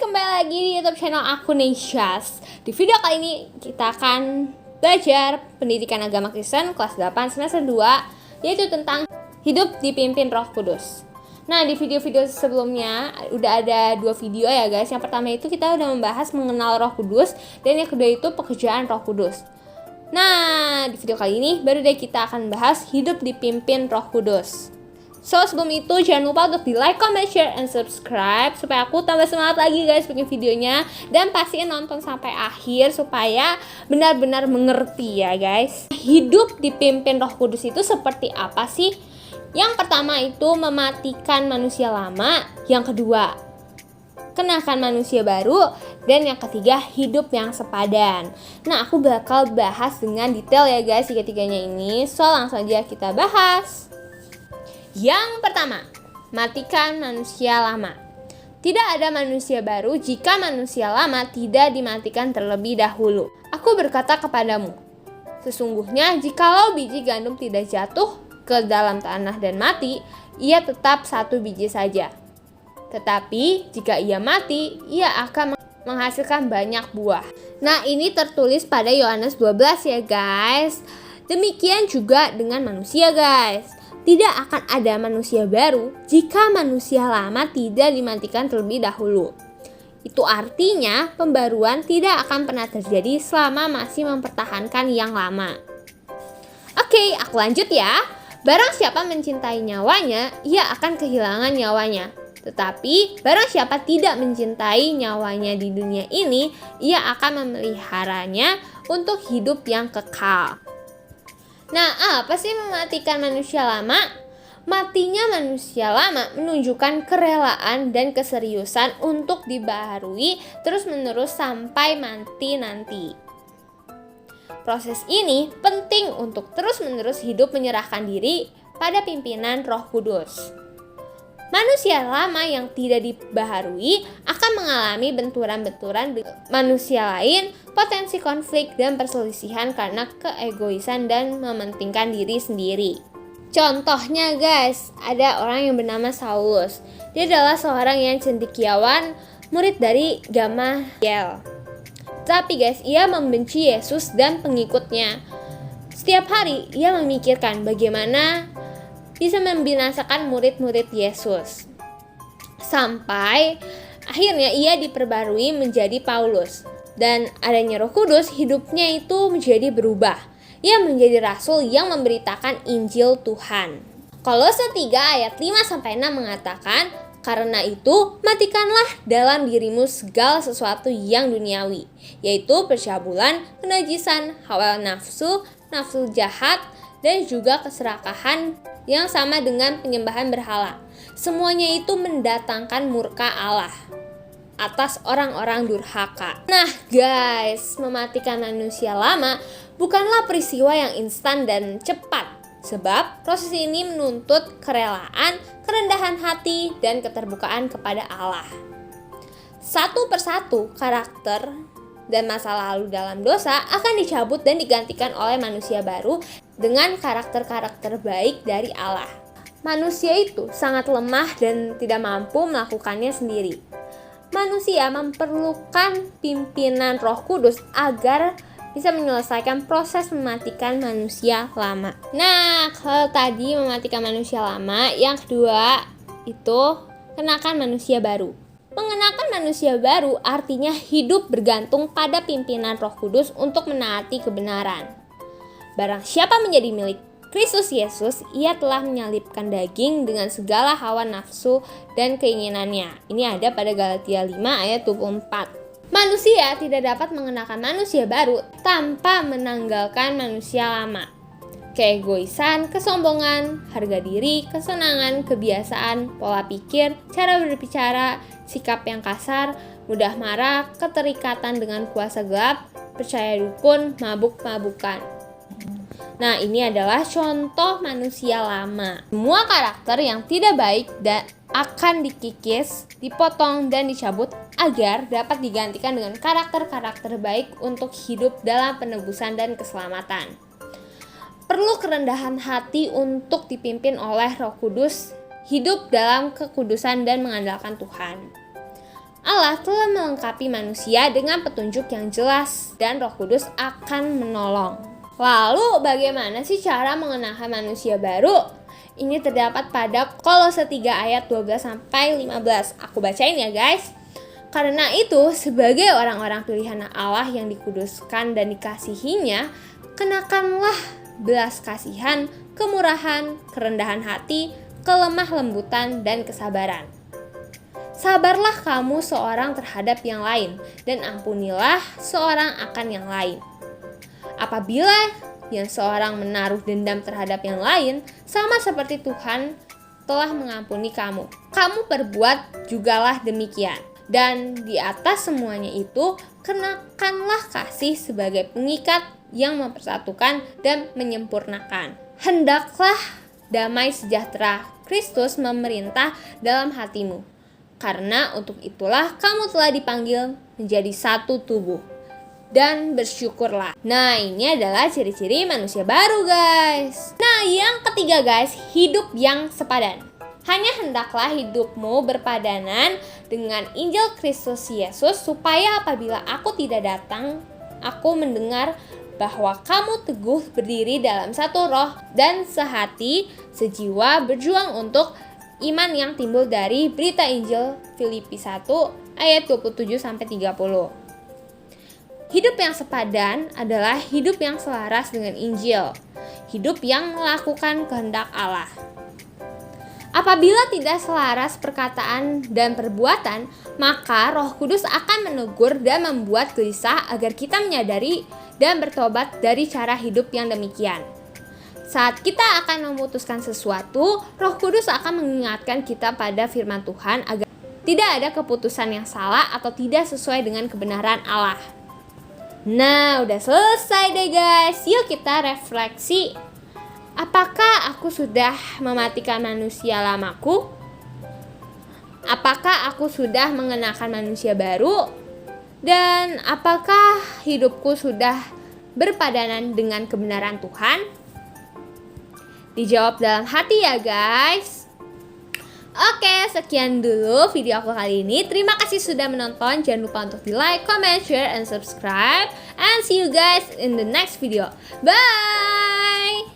kembali lagi di YouTube channel aku Neshas. Di video kali ini kita akan belajar pendidikan agama Kristen kelas 8 semester 2, yaitu tentang hidup dipimpin Roh Kudus. Nah, di video-video sebelumnya udah ada 2 video ya guys. Yang pertama itu kita udah membahas mengenal Roh Kudus, dan yang kedua itu pekerjaan Roh Kudus. Nah, di video kali ini baru deh kita akan bahas hidup dipimpin Roh Kudus. So, sebelum itu jangan lupa untuk di like, comment, share, and subscribe supaya aku tambah semangat lagi guys bikin videonya. Dan pastiin nonton sampai akhir supaya benar-benar mengerti ya guys. Hidup dipimpin Roh Kudus itu seperti apa sih? Yang pertama itu mematikan manusia lama. Yang kedua, kenakan manusia baru. Dan yang ketiga, hidup yang sepadan. Nah, aku bakal bahas dengan detail ya guys tiga-tiganya ini. So, langsung aja kita bahas. Yang pertama, matikan manusia lama. Tidak ada manusia baru jika manusia lama tidak dimatikan terlebih dahulu. Aku berkata kepadamu, sesungguhnya jikalau biji gandum tidak jatuh ke dalam tanah dan mati, ia tetap satu biji saja. Tetapi jika ia mati, ia akan menghasilkan banyak buah. Nah, ini tertulis pada Yohanes 12 ya guys. Demikian juga dengan manusia guys. Tidak akan ada manusia baru jika manusia lama tidak dimatikan terlebih dahulu. Itu artinya pembaruan tidak akan pernah terjadi selama masih mempertahankan yang lama. Oke, aku lanjut ya. Barang siapa mencintai nyawanya, ia akan kehilangan nyawanya. Tetapi barang siapa tidak mencintai nyawanya di dunia ini, ia akan memeliharanya untuk hidup yang kekal. Nah, apa sih mematikan manusia lama? Matinya manusia lama menunjukkan kerelaan dan keseriusan untuk dibaharui terus-menerus sampai mati nanti. Proses ini penting untuk terus-menerus hidup menyerahkan diri pada pimpinan Roh Kudus. Manusia lama yang tidak dibaharui akan mengalami benturan-benturan dengan manusia lain, potensi konflik dan perselisihan karena keegoisan dan mementingkan diri sendiri. Contohnya guys, ada orang yang bernama Saulus. Dia adalah seorang yang cendekiawan, murid dari Gamaliel. Tapi guys, ia membenci Yesus dan pengikutnya. Setiap hari ia memikirkan bagaimana bisa membinasakan murid-murid Yesus. Sampai akhirnya ia diperbarui menjadi Paulus. Dan adanya Roh Kudus, hidupnya itu menjadi berubah. Ia menjadi rasul yang memberitakan Injil Tuhan. Kolose 3 ayat 5-6 mengatakan, karena itu matikanlah dalam dirimu segala sesuatu yang duniawi, yaitu percabulan, kenajisan, hawa nafsu, nafsu jahat, dan juga keserakahan yang sama dengan penyembahan berhala. Semuanya itu mendatangkan murka Allah atas orang-orang durhaka. Nah guys, mematikan manusia lama bukanlah peristiwa yang instan dan cepat. Sebab proses ini menuntut kerelaan, kerendahan hati, dan keterbukaan kepada Allah. Satu persatu karakter dan masa lalu dalam dosa akan dicabut dan digantikan oleh manusia baru dengan karakter-karakter baik dari Allah. Manusia itu sangat lemah dan tidak mampu melakukannya sendiri. Manusia memerlukan pimpinan Roh Kudus agar bisa menyelesaikan proses mematikan manusia lama. Nah, kalau tadi mematikan manusia lama, yang kedua itu kenakan manusia baru. Mengenakan manusia baru artinya hidup bergantung pada pimpinan Roh Kudus untuk menaati kebenaran. Barang siapa menjadi milik Kristus Yesus, ia telah menyalibkan daging dengan segala hawa nafsu dan keinginannya. Ini ada pada Galatia 5 ayat 24. Manusia tidak dapat mengenakan manusia baru tanpa menanggalkan manusia lama. Keegoisan, kesombongan, harga diri, kesenangan, kebiasaan, pola pikir, cara berbicara, sikap yang kasar, mudah marah, keterikatan dengan kuasa gelap, percaya dukun, mabuk-mabukan. Nah, ini adalah contoh manusia lama. Semua karakter yang tidak baik dan akan dikikis, dipotong, dan dicabut agar dapat digantikan dengan karakter-karakter baik untuk hidup dalam penebusan dan keselamatan. Perlu kerendahan hati untuk dipimpin oleh Roh Kudus, hidup dalam kekudusan dan mengandalkan Tuhan. Allah telah melengkapi manusia dengan petunjuk yang jelas dan Roh Kudus akan menolong. Lalu bagaimana sih cara mengenakan manusia baru? Ini terdapat pada Kolose 3 ayat 12-15. Aku bacain ya guys. Karena itu, sebagai orang-orang pilihan Allah yang dikuduskan dan dikasihinya, kenakanlah belas kasihan, kemurahan, kerendahan hati, kelemah lembutan, dan kesabaran. Sabarlah kamu seorang terhadap yang lain, dan ampunilah seorang akan yang lain. Apabila yang seorang menaruh dendam terhadap yang lain, sama seperti Tuhan telah mengampuni kamu. Kamu perbuat jugalah demikian. Dan di atas semuanya itu, kenakanlah kasih sebagai pengikat yang mempersatukan dan menyempurnakan. Hendaklah damai sejahtera Kristus memerintah dalam hatimu. Karena untuk itulah kamu telah dipanggil menjadi satu tubuh. Dan bersyukurlah. Nah, ini adalah ciri-ciri manusia baru guys. Nah, yang ketiga guys, hidup yang sepadan. Hanya hendaklah hidupmu berpadanan dengan Injil Kristus Yesus, supaya apabila aku tidak datang, aku mendengar bahwa kamu teguh berdiri dalam satu roh dan sehati, sejiwa berjuang untuk iman yang timbul dari berita Injil. Filipi 1 ayat 27-30. Hidup yang sepadan adalah hidup yang selaras dengan Injil, hidup yang melakukan kehendak Allah. Apabila tidak selaras perkataan dan perbuatan, maka Roh Kudus akan menegur dan membuat gelisah agar kita menyadari dan bertobat dari cara hidup yang demikian. Saat kita akan memutuskan sesuatu, Roh Kudus akan mengingatkan kita pada firman Tuhan agar tidak ada keputusan yang salah atau tidak sesuai dengan kebenaran Allah. Nah, udah selesai deh guys. Yuk kita refleksi. Apakah aku sudah mematikan manusia lamaku? Apakah aku sudah mengenakan manusia baru? Dan apakah hidupku sudah berpadanan dengan kebenaran Tuhan? Dijawab dalam hati ya guys. Oke, sekian dulu video aku kali ini. Terima kasih sudah menonton. Jangan lupa untuk di like, comment, share, and subscribe. And see you guys in the next video. Bye!